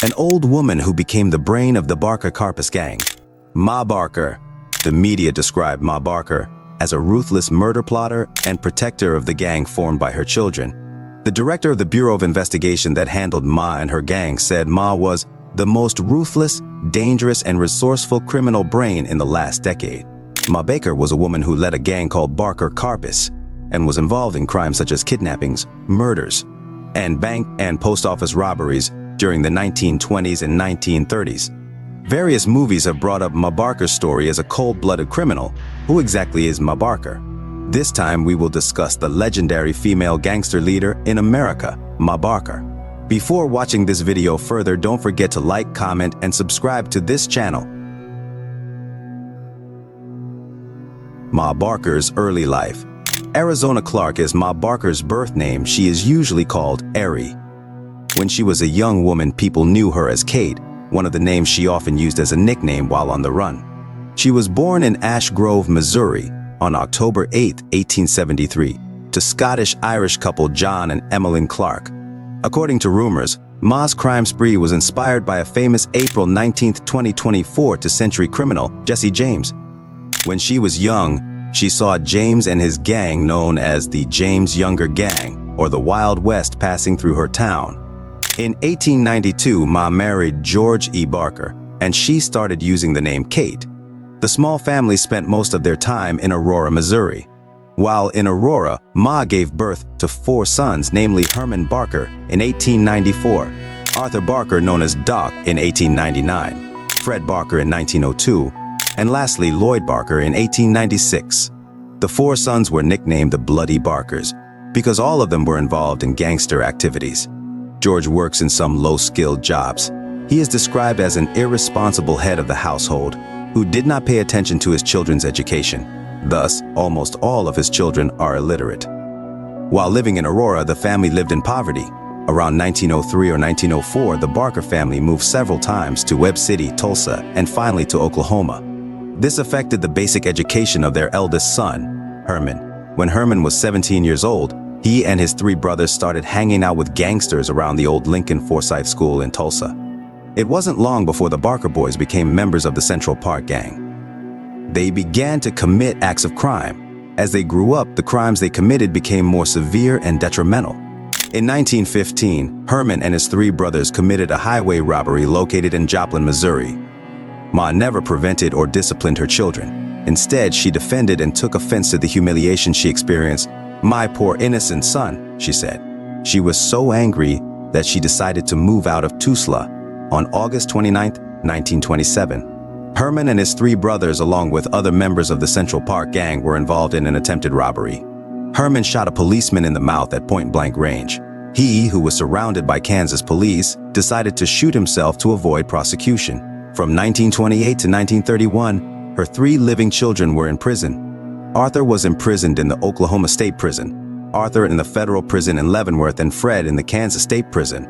an old woman who became the brain of the Barker-Karpis gang. Ma Barker. The media described Ma Barker as a ruthless murder plotter and protector of the gang formed by her children. The director of the Bureau of Investigation that handled Ma and her gang said Ma was the most ruthless, dangerous, and resourceful criminal brain in the last decade. Ma Barker was a woman who led a gang called Barker-Karpis and was involved in crimes such as kidnappings, murders, and bank and post office robberies during the 1920s and 1930s. Various movies have brought up Ma Barker's story as a cold-blooded criminal. Who exactly is Ma Barker? This time we will discuss the legendary female gangster leader in America, Ma Barker. Before watching this video further, don't forget to like, comment, and subscribe to this channel. Ma Barker's early life. Arizona Clark is Ma Barker's birth name. She is usually called Ari. When she was a young woman, people knew her as Kate, one of the names she often used as a nickname while on the run. She was born in Ash Grove, Missouri, on October 8, 1873, to Scottish-Irish couple John and Emmeline Clark. According to rumors, Ma's crime spree was inspired by a famous April 19, 2024 century criminal, Jesse James. When she was young, she saw James and his gang, known as the James Younger Gang, or the Wild West, passing through her town. In 1892, Ma married George E. Barker, and she started using the name Kate. The small family spent most of their time in Aurora, Missouri. While in Aurora, Ma gave birth to 4 sons, namely Herman Barker in 1894, Arthur Barker, known as Doc, in 1899, Fred Barker in 1902, and lastly Lloyd Barker in 1896. The 4 sons were nicknamed the Bloody Barkers because all of them were involved in gangster activities. George works in some low-skilled jobs. He is described as an irresponsible head of the household who did not pay attention to his children's education. Thus, almost all of his children are illiterate. While living in Aurora, the family lived in poverty. Around 1903 or 1904, the Barker family moved several times to Webb City, Tulsa, and finally to Oklahoma. This affected the basic education of their eldest son, Herman. When Herman was 17 years old, he and his 3 brothers started hanging out with gangsters around the old Lincoln Forsyth School in Tulsa. It wasn't long before the Barker boys became members of the Central Park Gang. They began to commit acts of crime. As they grew up, the crimes they committed became more severe and detrimental. In 1915, Herman and his 3 brothers committed a highway robbery located in Joplin, Missouri. Ma never prevented or disciplined her children. Instead, she defended and took offense to the humiliation she experienced. "My poor innocent son," she said. She was so angry that she decided to move out of Tulsa on August 29, 1927. Herman and his 3 brothers, along with other members of the Central Park Gang, were involved in an attempted robbery. Herman shot a policeman in the mouth at point-blank range. He, who was surrounded by Kansas police, decided to shoot himself to avoid prosecution. From 1928 to 1931, her 3 living children were in prison. Arthur was imprisoned in the Oklahoma State Prison, Arthur in the federal prison in Leavenworth, and Fred in the Kansas State Prison.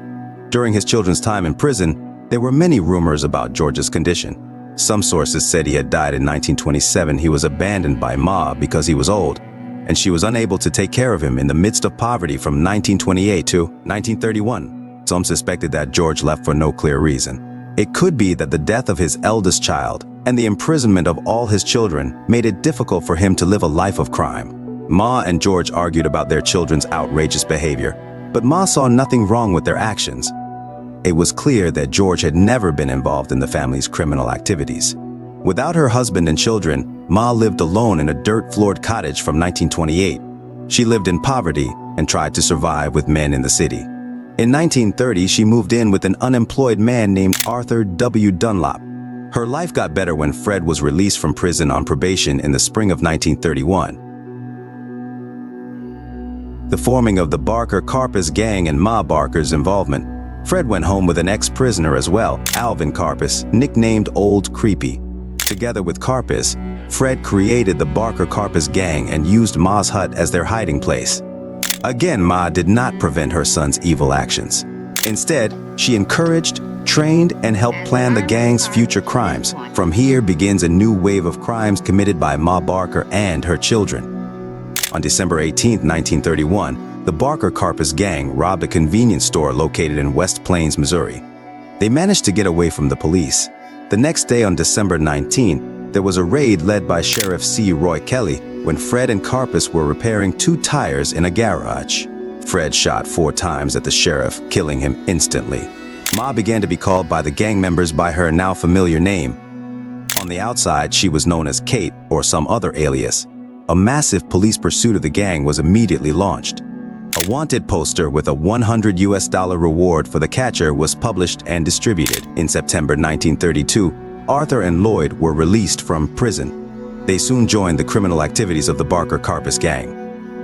During his children's time in prison, there were many rumors about George's condition. Some sources said he had died in 1927. He was abandoned by Ma because he was old, and she was unable to take care of him in the midst of poverty from 1928 to 1931. Some suspected that George left for no clear reason. It could be that the death of his eldest child and the imprisonment of all his children made it difficult for him to live a life of crime. Ma and George argued about their children's outrageous behavior, but Ma saw nothing wrong with their actions. It was clear that George had never been involved in the family's criminal activities. Without her husband and children, Ma lived alone in a dirt-floored cottage from 1928. She lived in poverty and tried to survive with men in the city. In 1930, she moved in with an unemployed man named Arthur W. Dunlop. Her life got better when Fred was released from prison on probation in the spring of 1931. The forming of the Barker-Karpis gang and Ma Barker's involvement. Fred went home with an ex-prisoner as well, Alvin Karpis, nicknamed Old Creepy. Together with Karpis, Fred created the Barker-Karpis gang and used Ma's hut as their hiding place. Again, Ma did not prevent her son's evil actions. Instead, she encouraged, trained, and helped plan the gang's future crimes. From here begins a new wave of crimes committed by Ma Barker and her children. On December 18, 1931, the Barker-Karpis gang robbed a convenience store located in West Plains, Missouri. They managed to get away from the police. The next day on December 19, there was a raid led by Sheriff C. Roy Kelly when Fred and Karpis were repairing 2 tires in a garage. Fred shot 4 times at the sheriff, killing him instantly. Ma began to be called by the gang members by her now familiar name. On the outside, she was known as Kate or some other alias. A massive police pursuit of the gang was immediately launched. A wanted poster with a $100 reward for the catcher was published and distributed. In September 1932, Arthur and Lloyd were released from prison. They soon joined the criminal activities of the Barker-Karpis gang.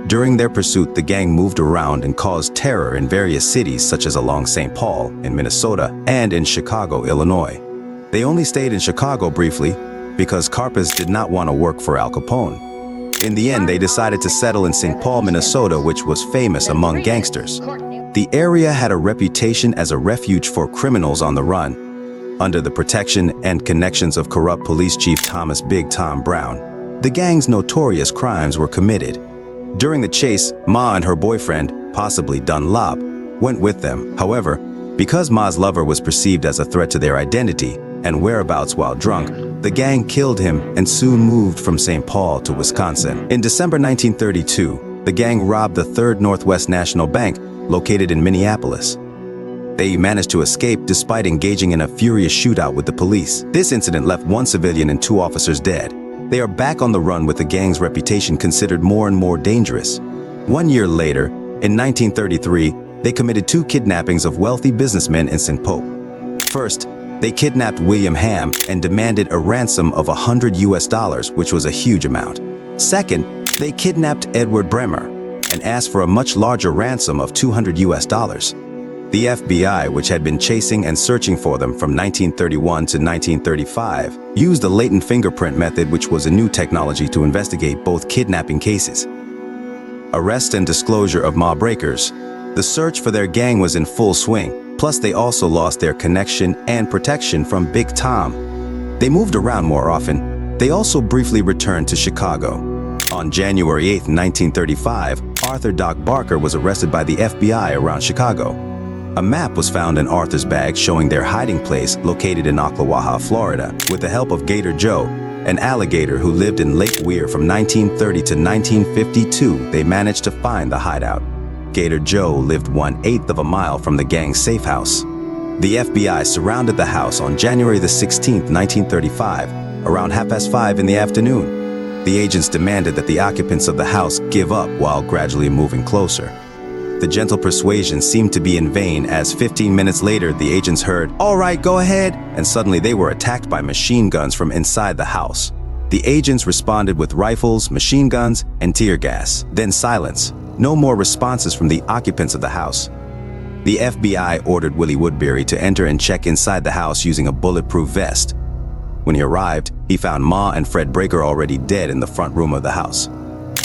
During their pursuit, the gang moved around and caused terror in various cities such as along St. Paul, in Minnesota, and in Chicago, Illinois. They only stayed in Chicago briefly because Karpis did not want to work for Al Capone. In the end, they decided to settle in St. Paul, Minnesota, which was famous among gangsters. The area had a reputation as a refuge for criminals on the run. Under the protection and connections of corrupt police chief Thomas Big Tom Brown, the gang's notorious crimes were committed. During the chase, Ma and her boyfriend, possibly Dunlop, went with them. However, because Ma's lover was perceived as a threat to their identity and whereabouts while drunk, the gang killed him and soon moved from St. Paul to Wisconsin. In December 1932, the gang robbed the 3rd Northwest National Bank, located in Minneapolis. They managed to escape despite engaging in a furious shootout with the police. This incident left 1 civilian and 2 officers dead. They are back on the run with the gang's reputation considered more and more dangerous. 1 year later, in 1933, they committed 2 kidnappings of wealthy businessmen in St. Paul. First, they kidnapped William Ham and demanded a ransom of $100, which was a huge amount. Second, they kidnapped Edward Bremer and asked for a much larger ransom of $200. The FBI, which had been chasing and searching for them from 1931 to 1935, used the latent fingerprint method, which was a new technology to investigate both kidnapping cases. Arrest and disclosure of mob breakers. The search for their gang was in full swing, plus they also lost their connection and protection from Big Tom. They moved around more often. They also briefly returned to Chicago. On January 8, 1935, Arthur Doc Barker was arrested by the FBI around Chicago. A map was found in Arthur's bag showing their hiding place located in Ocklawaha, Florida. With the help of Gator Joe, an alligator who lived in Lake Weir from 1930 to 1952, they managed to find the hideout. Gator Joe lived 1/8 of a mile from the gang's safe house. The FBI surrounded the house on January 16, 1935, around 5:30 in the afternoon. The agents demanded that the occupants of the house give up while gradually moving closer. The gentle persuasion seemed to be in vain as 15 minutes later the agents heard, "All right, go ahead," and suddenly they were attacked by machine guns from inside the house. The agents responded with rifles, machine guns, and tear gas. Then silence. No more responses from the occupants of the house. The FBI ordered Willie Woodbury to enter and check inside the house using a bulletproof vest. When he arrived, he found Ma and Fred Barker already dead in the front room of the house.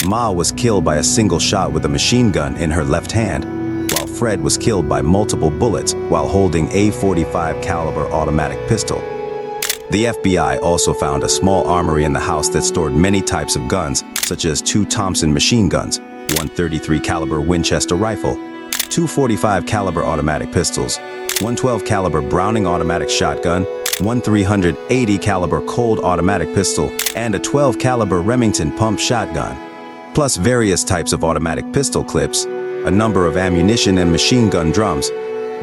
Ma was killed by a single shot with a machine gun in her left hand, while Fred was killed by multiple bullets while holding a .45 caliber automatic pistol. The FBI also found a small armory in the house that stored many types of guns, such as 2 Thompson machine guns, 1 .33 caliber Winchester rifle, 2 .45 caliber automatic pistols, 1 12 caliber Browning automatic shotgun, 1 380 caliber Colt automatic pistol, and a 12 caliber Remington pump shotgun, plus various types of automatic pistol clips, a number of ammunition and machine gun drums.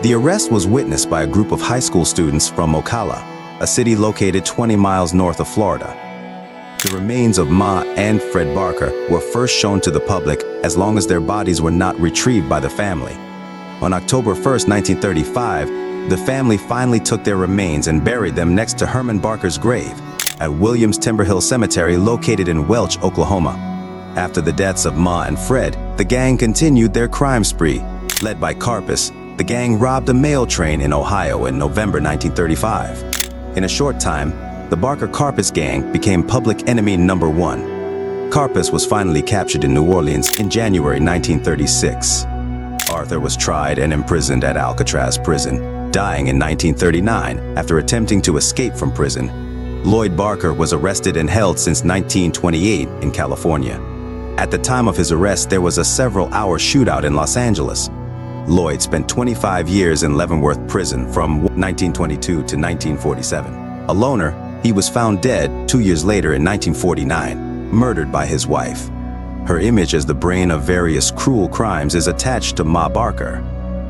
The arrest was witnessed by a group of high school students from Ocala, a city located 20 miles north of Florida. The remains of Ma and Fred Barker were first shown to the public as long as their bodies were not retrieved by the family. On October 1, 1935, the family finally took their remains and buried them next to Herman Barker's grave at Williams Timber Hill Cemetery located in Welch, Oklahoma. After the deaths of Ma and Fred, the gang continued their crime spree. Led by Karpis, the gang robbed a mail train in Ohio in November 1935. In a short time, the Barker-Karpis gang became public enemy number 1. Karpis was finally captured in New Orleans in January 1936. Arthur was tried and imprisoned at Alcatraz prison, dying in 1939 after attempting to escape from prison. Lloyd Barker was arrested and held since 1928 in California. At the time of his arrest, there was a several-hour shootout in Los Angeles. Lloyd spent 25 years in Leavenworth Prison from 1922 to 1947. A loner, he was found dead 2 years later in 1949, murdered by his wife. Her image as the brain of various cruel crimes is attached to Ma Barker.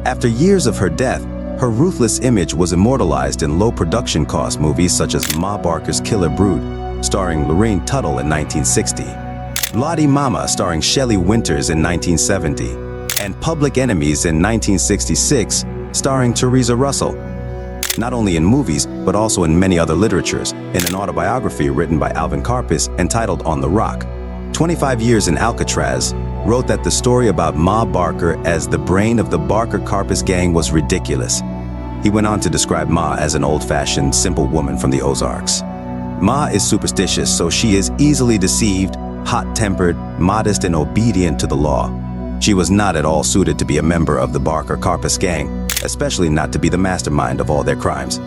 After years of her death, her ruthless image was immortalized in low-production cost movies such as Ma Barker's Killer Brood, starring Lorraine Tuttle in 1960, Lottie Mama starring Shelley Winters in 1970, and Public Enemies in 1966, starring Theresa Russell. Not only in movies, but also in many other literatures, in an autobiography written by Barker-Karpis entitled On the Rock. 25 Years in Alcatraz wrote that the story about Ma Barker as the brain of the Barker-Karpis gang was ridiculous. He went on to describe Ma as an old-fashioned, simple woman from the Ozarks. Ma is superstitious, so she is easily deceived, hot-tempered, modest, and obedient to the law. She was not at all suited to be a member of the Barker-Karpis gang, especially not to be the mastermind of all their crimes.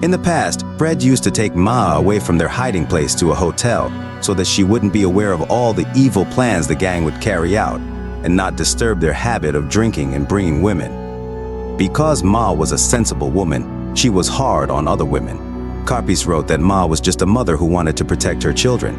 In the past, Fred used to take Ma away from their hiding place to a hotel so that she wouldn't be aware of all the evil plans the gang would carry out and not disturb their habit of drinking and bringing women. Because Ma was a sensible woman, she was hard on other women. Karpis wrote that Ma was just a mother who wanted to protect her children.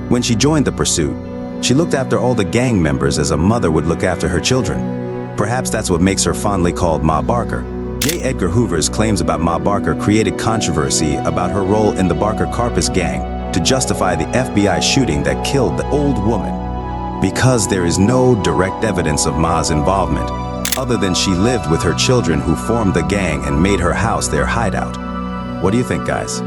When she joined the pursuit, she looked after all the gang members as a mother would look after her children. Perhaps that's what makes her fondly called Ma Barker. J. Edgar Hoover's claims about Ma Barker created controversy about her role in the Barker-Karpis gang to justify the FBI shooting that killed the old woman. Because there is no direct evidence of Ma's involvement, other than she lived with her children who formed the gang and made her house their hideout. What do you think, guys?